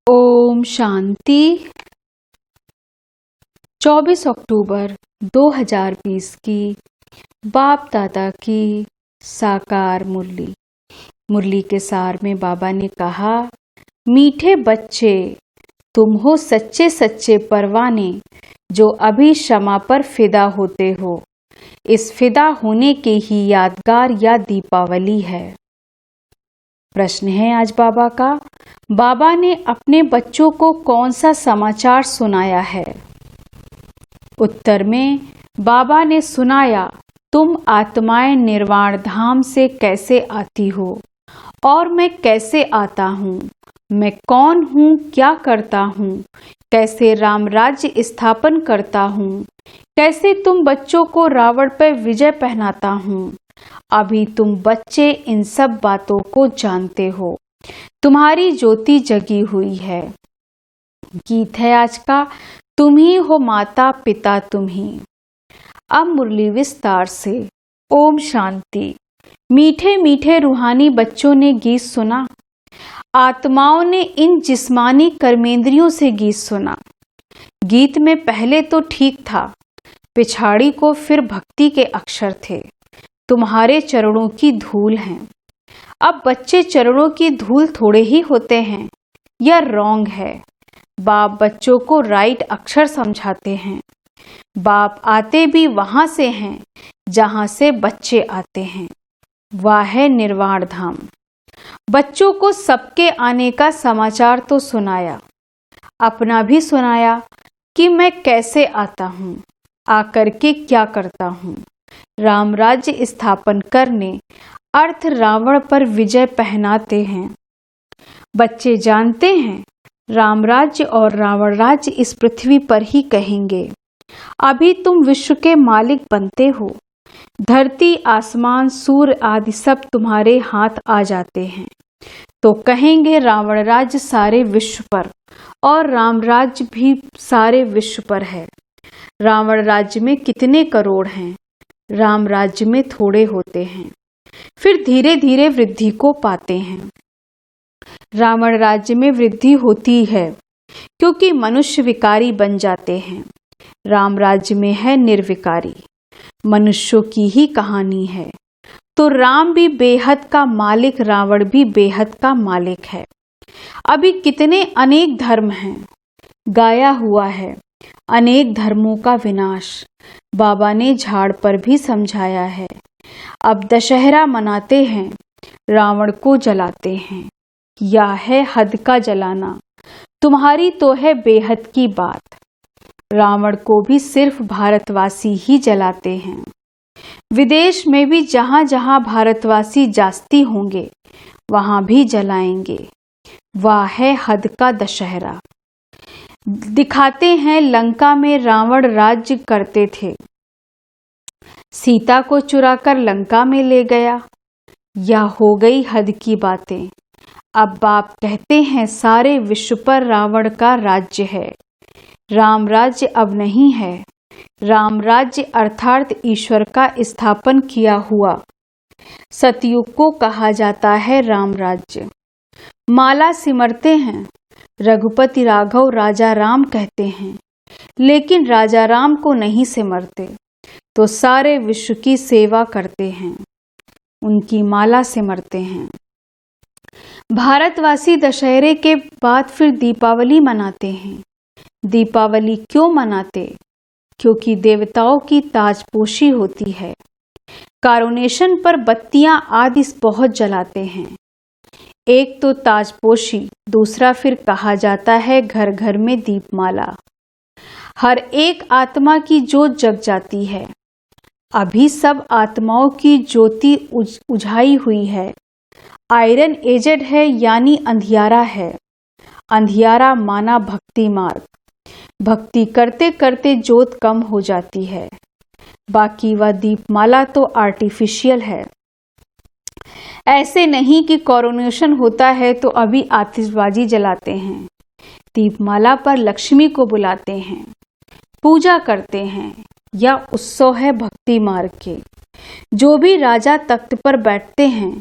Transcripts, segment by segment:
ओम शांति। 24 अक्टूबर 2020 की बाप दादा की साकार मुरली के सार में बाबा ने कहा, मीठे बच्चे, तुम हो सच्चे सच्चे परवाने जो अभी क्षमा पर फिदा होते हो। इस फिदा होने के ही यादगार या दीपावली है। प्रश्न है आज बाबा का, बाबा ने अपने बच्चों को कौन सा समाचार सुनाया है? उत्तर में बाबा ने सुनाया, तुम आत्माएं निर्वाण धाम से कैसे आती हो और मैं कैसे आता हूँ, मैं कौन हूँ, क्या करता हूँ, कैसे राम राज्य स्थापन करता हूँ, कैसे तुम बच्चों को रावण पर विजय पहनाता हूँ। अभी तुम बच्चे इन सब बातों को जानते हो, तुम्हारी ज्योति जगी हुई है। गीत है आज का, तुम ही हो माता पिता तुम ही। अब मुरली विस्तार से। ओम शांति। मीठे मीठे रूहानी बच्चों ने गीत सुना, आत्माओं ने इन जिस्मानी कर्मेंद्रियों से गीत सुना। गीत में पहले तो ठीक था, पिछाड़ी को फिर भक्ति के अक्षर थे, तुम्हारे चरणों की धूल हैं। अब बच्चे चरणों की धूल थोड़े ही होते हैं, यह रॉन्ग है। बाप बच्चों को राइट अक्षर समझाते हैं। बाप आते भी वहां से हैं जहां से बच्चे आते हैं, वह है निर्वाण धाम। बच्चों को सबके आने का समाचार तो सुनाया, अपना भी सुनाया कि मैं कैसे आता हूँ, आकर के क्या करता हूँ। राम राज्य स्थापन करने अर्थ रावण पर विजय पहनाते हैं। बच्चे जानते हैं राम राज्य और रावण राज्य इस पृथ्वी पर ही कहेंगे। अभी तुम विश्व के मालिक बनते हो, धरती आसमान सूर्य आदि सब तुम्हारे हाथ आ जाते हैं, तो कहेंगे रावण राज्य सारे विश्व पर और राम राज्य भी सारे विश्व पर है। रावण राज्य में कितने करोड़ हैं, राम राज्य में थोड़े होते हैं, फिर धीरे धीरे वृद्धि को पाते हैं। रावण राज्य में वृद्धि होती है क्योंकि मनुष्य विकारी बन जाते हैं। राम राज्य में है निर्विकारी, मनुष्यों की ही कहानी है। तो राम भी बेहद का मालिक, रावण भी बेहद का मालिक है। अभी कितने अनेक धर्म हैं, गाया हुआ है अनेक धर्मों का विनाश। बाबा ने झाड़ पर भी समझाया है। अब दशहरा मनाते हैं, रावण को जलाते हैं, यह है हद का जलाना। तुम्हारी तो है बेहद की बात, रावण को भी सिर्फ भारतवासी ही जलाते हैं। विदेश में भी जहां जहां भारतवासी जास्ती होंगे वहां भी जलाएंगे, वह है हद का दशहरा। दिखाते हैं लंका में रावण राज्य करते थे, सीता को चुराकर लंका में ले गया, यह हो गई हद की बातें। अब बाप कहते हैं सारे विश्व पर रावण का राज्य है, राम राज्य अब नहीं है। राम राज्य अर्थात ईश्वर का स्थापन किया हुआ सतयुग को कहा जाता है राम राज्य। माला सिमरते हैं, रघुपति राघव राजा राम कहते हैं, लेकिन राजा राम को नहीं सिमरते, तो सारे विश्व की सेवा करते हैं, उनकी माला सिमरते हैं। भारतवासी दशहरे के बाद फिर दीपावली मनाते हैं। दीपावली क्यों मनाते? क्योंकि देवताओं की ताजपोशी होती है। कारोनेशन पर बत्तियां आदि बहुत जलाते हैं। एक तो ताजपोशी, दूसरा फिर कहा जाता है घर घर में दीपमाला। हर एक आत्मा की ज्योत जग जाती है। अभी सब आत्माओं की ज्योति उझाई हुई है। आयरन एजेड है यानी अंधियारा है। अंधियारा माना भक्ति मार्ग। भक्ति करते करते ज्योत कम हो जाती है, बाकी वह दीपमाला तो आर्टिफिशियल है। ऐसे नहीं कि कोरोनेशन होता है तो अभी आतिशबाजी जलाते हैं। दीपमाला पर लक्ष्मी को बुलाते हैं, पूजा करते हैं, या उत्सव है भक्ति मार्ग के। जो भी राजा तख्त पर बैठते हैं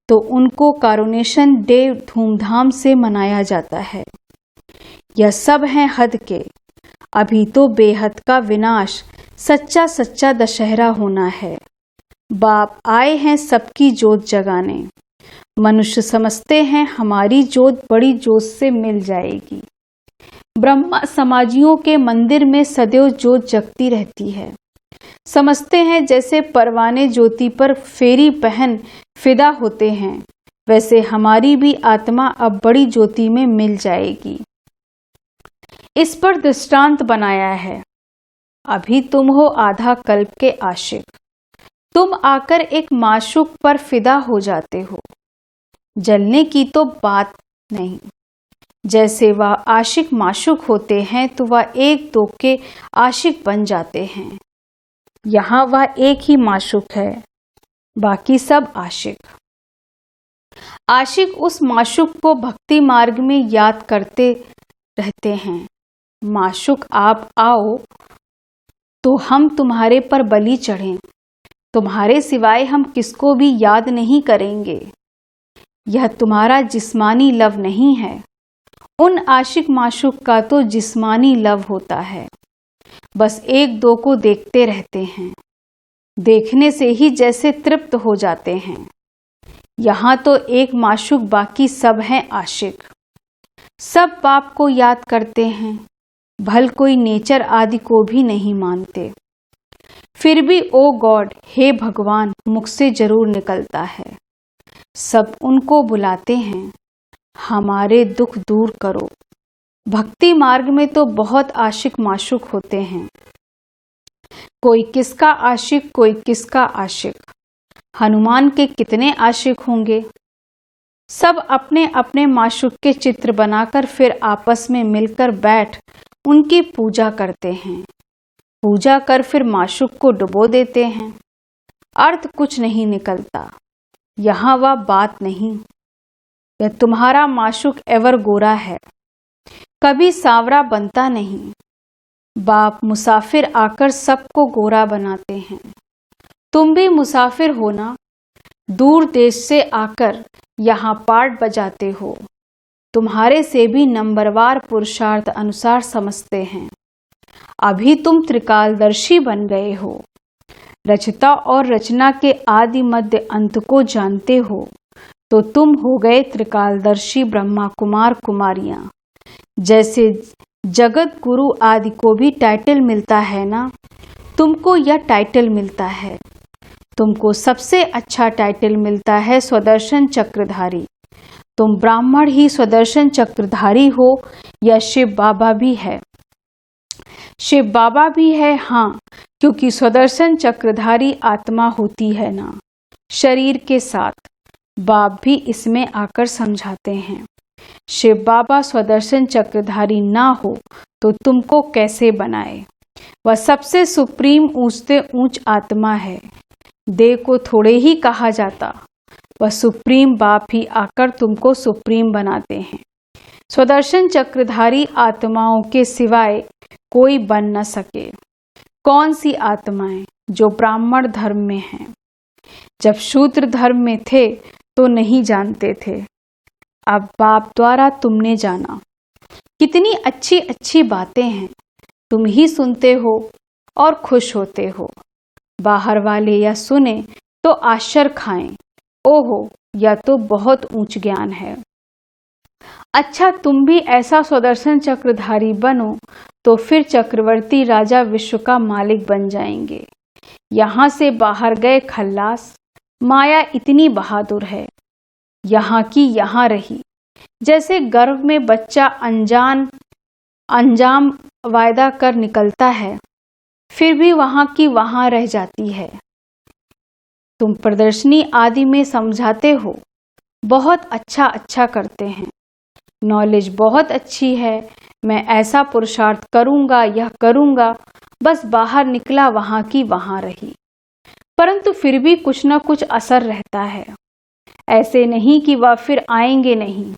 तो उनको कोरोनेशन डे धूमधाम से मनाया जाता है। यह सब हैं हद के, अभी तो बेहद का विनाश, सच्चा सच्चा दशहरा होना है। बाप आए हैं सबकी जोत जगाने, मनुष्य समझते हैं हमारी जोत बड़ी जोत से मिल जाएगी। ब्रह्मा समाजियों के मंदिर में सदैव जोत जगती रहती है। समझते हैं जैसे परवाने ज्योति पर फेरी पहन फिदा होते हैं, वैसे हमारी भी आत्मा अब बड़ी ज्योति में मिल जाएगी। इस पर दृष्टांत बनाया है, अभी तुम हो आधा कल्प के आशिक, तुम आकर एक माशूक पर फिदा हो जाते हो। जलने की तो बात नहीं, जैसे वह आशिक माशूक होते हैं तो वह एक दो के आशिक बन जाते हैं। यहाँ वह एक ही माशूक है, बाकी सब आशिक। आशिक उस माशूक को भक्ति मार्ग में याद करते रहते हैं, माशूक आप आओ तो हम तुम्हारे पर बलि चढ़ें, तुम्हारे सिवाय हम किसको भी याद नहीं करेंगे। यह तुम्हारा जिस्मानी लव नहीं है, उन आशिक माशूक का तो जिस्मानी लव होता है। बस एक दो को देखते रहते हैं, देखने से ही जैसे तृप्त हो जाते हैं। यहाँ तो एक माशूक, बाकी सब हैं आशिक। सब बाप को याद करते हैं, भल कोई नेचर आदि को भी नहीं मानते। फिर भी ओ गॉड, हे भगवान, मुख से जरूर निकलता है। सब उनको बुलाते हैं, हमारे दुख दूर करो। भक्ति मार्ग में तो बहुत आशिक माशूक होते हैं, कोई किसका आशिक कोई किसका आशिक। हनुमान के कितने आशिक होंगे। सब अपने अपने माशूक के चित्र बनाकर फिर आपस में मिलकर बैठ उनकी पूजा करते हैं। पूजा कर फिर माशूक को डुबो देते हैं। अर्थ कुछ नहीं निकलता। यहाँ वह बात नहीं। यह तुम्हारा माशूक एवर गोरा है, कभी सांवरा बनता नहीं। बाप मुसाफिर आकर सबको गोरा बनाते हैं। तुम भी मुसाफिर हो ना, दूर देश से आकर यहाँ पाठ बजाते हो। तुम्हारे से भी नंबरवार पुरुषार्थ अनुसार समझते हैं। अभी तुम त्रिकालदर्शी बन गए हो, रचता और रचना के आदि मध्य अंत को जानते हो, तो तुम हो गए त्रिकालदर्शी ब्रह्मा कुमार कुमारियां। जैसे जगत गुरु आदि को भी टाइटल मिलता है ना, तुमको यह टाइटल मिलता है। तुमको सबसे अच्छा टाइटल मिलता है स्वदर्शन चक्रधारी। तुम ब्राह्मण ही स्वदर्शन चक्रधारी हो या शिव बाबा भी है। शिव बाबा भी है, हाँ, क्योंकि स्वदर्शन चक्रधारी आत्मा होती है ना, शरीर के साथ। बाप भी इसमें आकर समझाते हैं, शिव बाबा स्वदर्शन चक्रधारी ना हो तो तुमको कैसे बनाए। वह सबसे सुप्रीम ऊंचते ऊंच आत्मा है, देह को थोड़े ही कहा जाता। वह सुप्रीम बाप ही आकर तुमको सुप्रीम बनाते हैं। स्वदर्शन चक्रधारी आत्माओं के सिवाय कोई बन न सके। कौन सी आत्माएं जो ब्राह्मण धर्म में हैं। जब शूद्र धर्म में थे तो नहीं जानते थे, अब बाप द्वारा तुमने जाना। कितनी अच्छी अच्छी बातें हैं, तुम ही सुनते हो और खुश होते हो। बाहर वाले या सुने तो आश्चर्य खाएं, ओहो यह तो बहुत ऊंच ज्ञान है। अच्छा, तुम भी ऐसा स्वदर्शन चक्रधारी बनो तो फिर चक्रवर्ती राजा विश्व का मालिक बन जाएंगे। यहाँ से बाहर गए खल्लास। माया इतनी बहादुर है, यहाँ की यहाँ रही। जैसे गर्भ में बच्चा अंजाम वायदा कर निकलता है, फिर भी वहाँ की वहाँ रह जाती है। तुम प्रदर्शनी आदि में समझाते हो, बहुत अच्छा करते हैं, नॉलेज बहुत अच्छी है, मैं ऐसा पुरुषार्थ करूँगा यह करूँगा, बस बाहर निकला वहाँ की वहाँ रही। परंतु फिर भी कुछ न कुछ असर रहता है। ऐसे नहीं कि वह फिर आएंगे नहीं।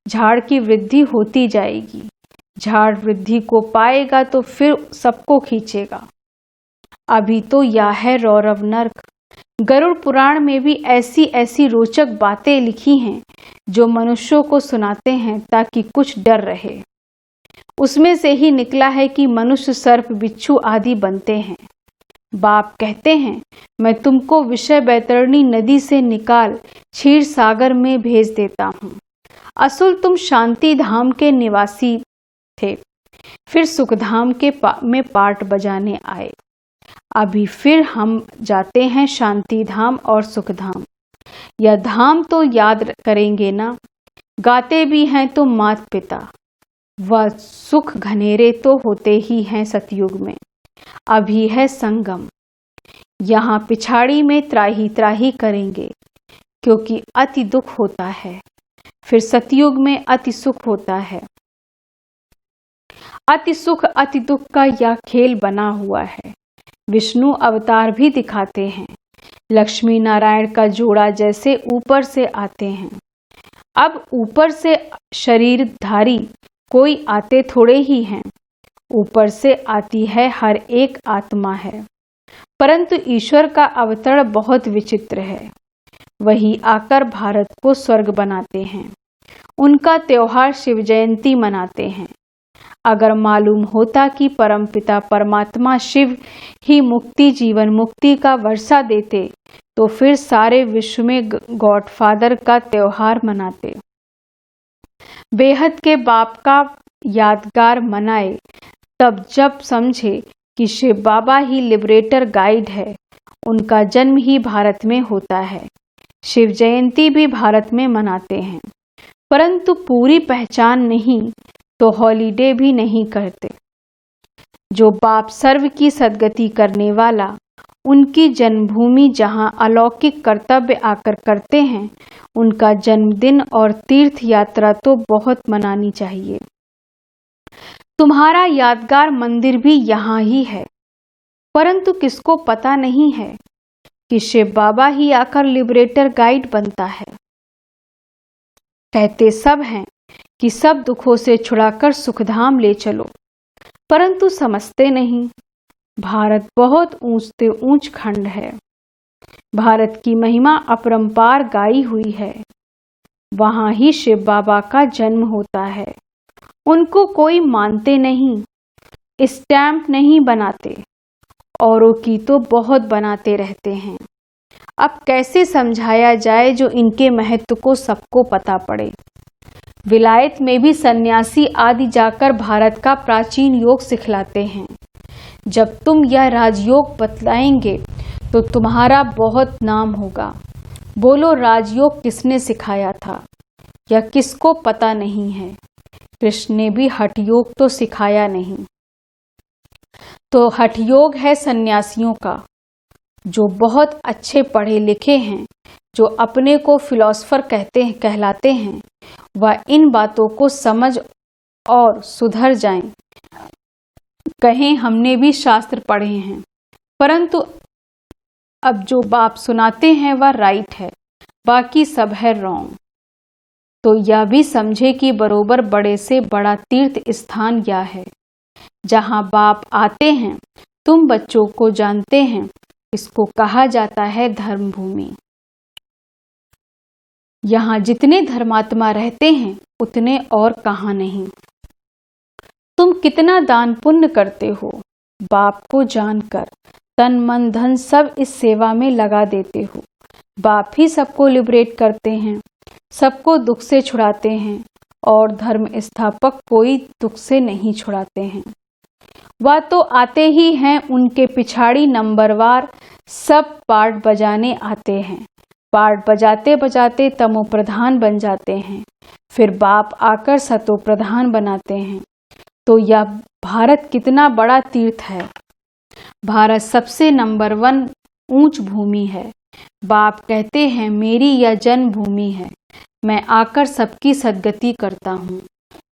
झाड़ की वृद्धि होती जाएगी। झाड़ वृद्धि को पाएगा तो फिर सबको खींचेगा। अभी तो यह है रौरव नर्क। गरुड़ पुराण में भी ऐसी ऐसी रोचक बातें लिखी हैं जो मनुष्यों को सुनाते हैं ताकि कुछ डर रहे। उसमें से ही निकला है कि मनुष्य सर्प बिच्छू आदि बनते हैं। बाप कहते हैं, मैं तुमको विषय बैतरणी नदी से निकाल क्षीर सागर में भेज देता हूँ। असुल तुम शांति धाम के निवासी थे, फिर सुखधाम में पाट बजाने आए। अभी फिर हम जाते हैं शांति धाम और सुखधाम। यह धाम तो याद करेंगे ना, गाते भी हैं तो मात पिता। वह सुख घनेरे तो होते ही हैं सतयुग में, अभी है संगम। यहाँ पिछाड़ी में त्राही त्राही करेंगे, क्योंकि अति दुख होता है। फिर सतयुग में अति सुख होता है। अति सुख अति दुख का यह खेल बना हुआ है। विष्णु अवतार भी दिखाते हैं। लक्ष्मी नारायण का जोड़ा जैसे ऊपर से आते हैं। अब ऊपर से शरीरधारी कोई आते थोड़े ही हैं, ऊपर से आती है हर एक आत्मा है। परंतु ईश्वर का अवतरण बहुत विचित्र है। वही आकर भारत को स्वर्ग बनाते हैं। उनका त्योहार शिव जयंती मनाते हैं। अगर मालूम होता कि परमपिता परमात्मा शिव ही मुक्ति जीवन मुक्ति का वर्षा देते, तो फिर सारे विश्व में गॉडफादर का त्योहार मनाते। बेहद के बाप का यादगार मनाए, तब जब समझे कि शिव बाबा ही लिबरेटर गाइड है। उनका जन्म ही भारत में होता है। शिव जयंती भी भारत में मनाते हैं, परंतु पूरी पहचान नहीं तो हॉलीडे भी नहीं करते। जो बाप सर्व की सद्गति करने वाला, उनकी जन्मभूमि जहाँ अलौकिक कर्तव्य आकर करते हैं, उनका जन्मदिन और तीर्थ यात्रा तो बहुत मनानी चाहिए। तुम्हारा यादगार मंदिर भी यहाँ ही है, परंतु किसको पता नहीं है कि शिव बाबा ही आकर लिबरेटर गाइड बनता है। कहते सब हैं कि सब दुखों से छुड़ाकर सुखधाम ले चलो, परंतु समझते नहीं। भारत बहुत ऊंच से ऊंच खंड है। भारत की महिमा अपरंपार गाई हुई है। वहां ही शिव बाबा का जन्म होता है। उनको कोई मानते नहीं, स्टैंप नहीं बनाते, औरों की तो बहुत बनाते रहते हैं। अब कैसे समझाया जाए जो इनके महत्व को सबको पता पड़े। विलायत में भी सन्यासी आदि जाकर भारत का प्राचीन योग सिखलाते हैं। जब तुम यह राजयोग बतलाएंगे तो तुम्हारा बहुत नाम होगा। बोलो, राजयोग किसने सिखाया था? यह किसको पता नहीं है। कृष्ण ने भी हठ योग तो सिखाया नहीं। तो हठ योग है सन्यासियों का, जो बहुत अच्छे पढ़े लिखे हैं, जो अपने को फिलॉसफर कहलाते हैं। वह इन बातों को समझ और सुधर जाएं। कहें हमने भी शास्त्र पढ़े हैं, परंतु अब जो बाप सुनाते हैं वह राइट है, बाकी सब है रॉन्ग। तो यह भी समझे कि बरोबर बड़े से बड़ा तीर्थ स्थान यह है, जहां बाप आते हैं। तुम बच्चों को जानते हैं, इसको कहा जाता है धर्म भूमि। यहाँ जितने धर्मात्मा रहते हैं उतने और कहाँ नहीं। तुम कितना दान पुण्य करते हो, बाप को जानकर तन मन धन सब इस सेवा में लगा देते हो। बाप ही सबको लिबरेट करते हैं, सबको दुख से छुड़ाते हैं, और धर्म स्थापक कोई दुख से नहीं छुड़ाते हैं। वह तो आते ही हैं, उनके पिछाड़ी नंबरवार सब पार्ट बजाने आते हैं। पार्ट बजाते बजाते तमो प्रधान बन जाते हैं, फिर बाप आकर सतो प्रधान बनाते हैं। तो यह भारत कितना बड़ा तीर्थ है। भारत सबसे नंबर 1 ऊंच भूमि है। बाप कहते हैं, मेरी यह जन्म भूमि है, मैं आकर सबकी सद्गति करता हूँ,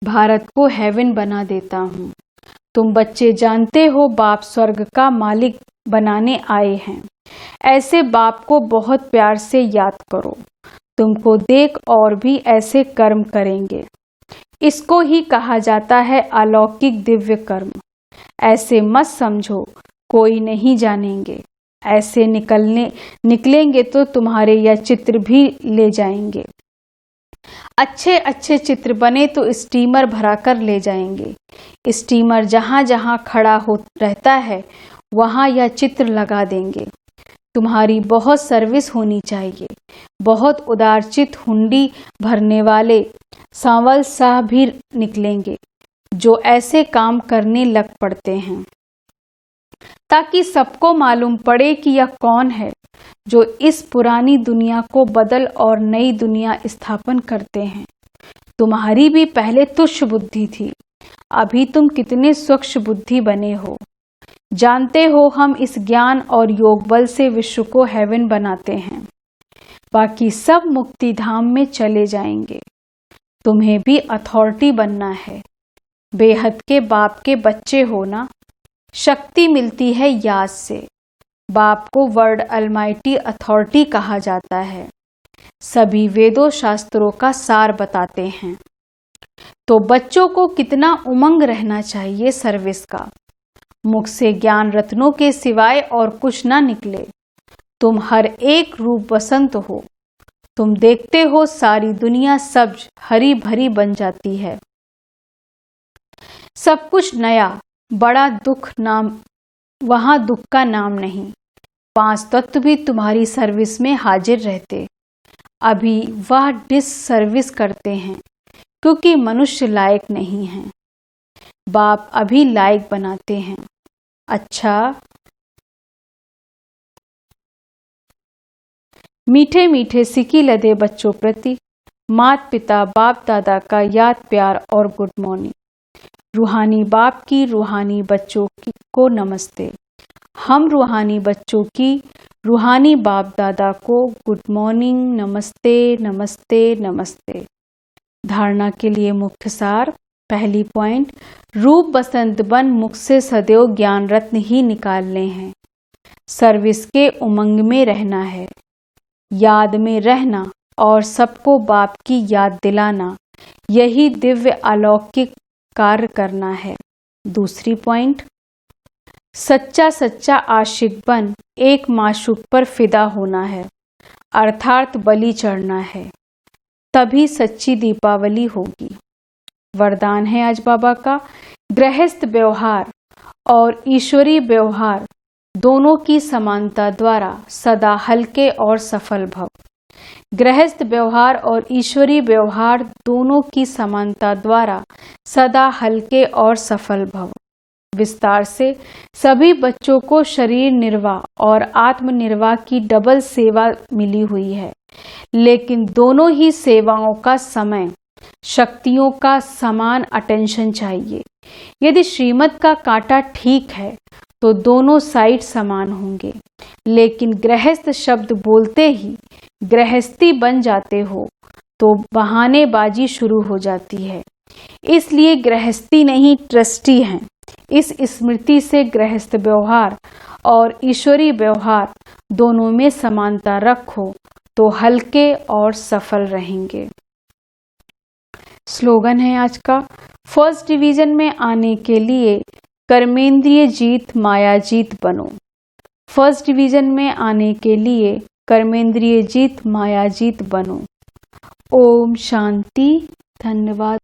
भारत को हेवन बना देता हूँ। तुम बच्चे जानते हो बाप स्वर्ग का मालिक बनाने आए हैं। ऐसे बाप को बहुत प्यार से याद करो, तुमको देख और भी ऐसे कर्म करेंगे। इसको ही कहा जाता है अलौकिक दिव्य कर्म। ऐसे मत समझो कोई नहीं जानेंगे, ऐसे निकलेंगे तो तुम्हारे यह चित्र भी ले जाएंगे। अच्छे अच्छे चित्र बने तो स्टीमर भरा कर ले जाएंगे। स्टीमर जहाँ जहाँ खड़ा हो रहता है वहाँ यह चित्र लगा देंगे। तुम्हारी बहुत सर्विस होनी चाहिए। बहुत उदारचित हुंडी भरने वाले सांवल साहब भी निकलेंगे जो ऐसे काम करने लग पड़ते हैं, ताकि सबको मालूम पड़े कि यह कौन है जो इस पुरानी दुनिया को बदल और नई दुनिया स्थापन करते हैं। तुम्हारी भी पहले तुच्छ बुद्धि थी, अभी तुम कितने स्वच्छ बुद्धि बने हो। जानते हो हम इस ज्ञान और योग बल से विश्व को हेवन बनाते हैं, बाकी सब मुक्ति धाम में चले जाएंगे। तुम्हें भी अथॉरिटी बनना है। बेहद के बाप के बच्चे हो ना। शक्ति मिलती है याद से। बाप को वर्ड अलमाइटी अथॉरिटी कहा जाता है। सभी वेदों शास्त्रों का सार बताते हैं। तो बच्चों को कितना उमंग रहना चाहिए सर्विस का। मुख से ज्ञान रत्नों के सिवाय और कुछ ना निकले। तुम हर एक रूप बसंत हो। तुम देखते हो सारी दुनिया सब्ज हरी भरी बन जाती है। सब कुछ नया, बड़ा दुख नाम, वहां दुख का नाम नहीं। 5 तत्व भी तुम्हारी सर्विस में हाजिर रहते। अभी वह डिस सर्विस करते हैं क्योंकि मनुष्य लायक नहीं है। बाप अभी लायक बनाते हैं। अच्छा, मीठे मीठे सिकी लदे बच्चों प्रति माता पिता बाप दादा का याद प्यार और गुड मॉर्निंग। रूहानी बाप की रूहानी बच्चों को नमस्ते। हम रूहानी बच्चों की रूहानी बाप दादा को गुड मॉर्निंग, नमस्ते नमस्ते नमस्ते। धारणा के लिए मुख्य सार। पहली पॉइंट, रूप बसंत बन मुख से सदैव ज्ञान रत्न ही निकालने हैं। सर्विस के उमंग में रहना है, याद में रहना और सबको बाप की याद दिलाना, यही दिव्य अलौकिक कार्य करना है। दूसरी पॉइंट, सच्चा सच्चा आशिक बन एक माशूक पर फिदा होना है, अर्थात बलि चढ़ना है, तभी सच्ची दीपावली होगी। वरदान है आज बाबा का, गृहस्थ व्यवहार और ईश्वरीय व्यवहार दोनों की समानता द्वारा सदा हल्के और सफल भव। गृहस्थ व्यवहार और ईश्वरीय व्यवहार दोनों की समानता द्वारा सदा हल्के और सफल भव। विस्तार से सभी बच्चों को शरीर निर्वाह और आत्मनिर्वाह की डबल सेवा मिली हुई है, लेकिन दोनों ही सेवाओं का समय, शक्तियों का समान अटेंशन चाहिए। यदि श्रीमत का कांटा ठीक है तो दोनों साइड समान होंगे, लेकिन गृहस्थ शब्द बोलते ही गृहस्थी बन जाते हो तो बहानेबाजी शुरू हो जाती है। इसलिए गृहस्थी नहीं ट्रस्टी हैं। इस स्मृति से गृहस्थ व्यवहार और ईश्वरीय व्यवहार दोनों में समानता रखो तो हल्के और सफल रहेंगे। स्लोगन है आज का, फर्स्ट डिवीजन में आने के लिए कर्मेंद्रिय जीत माया जीत बनो। फर्स्ट डिवीजन में आने के लिए कर्मेंद्रिय जीत माया जीत बनो। ओम शांति। धन्यवाद।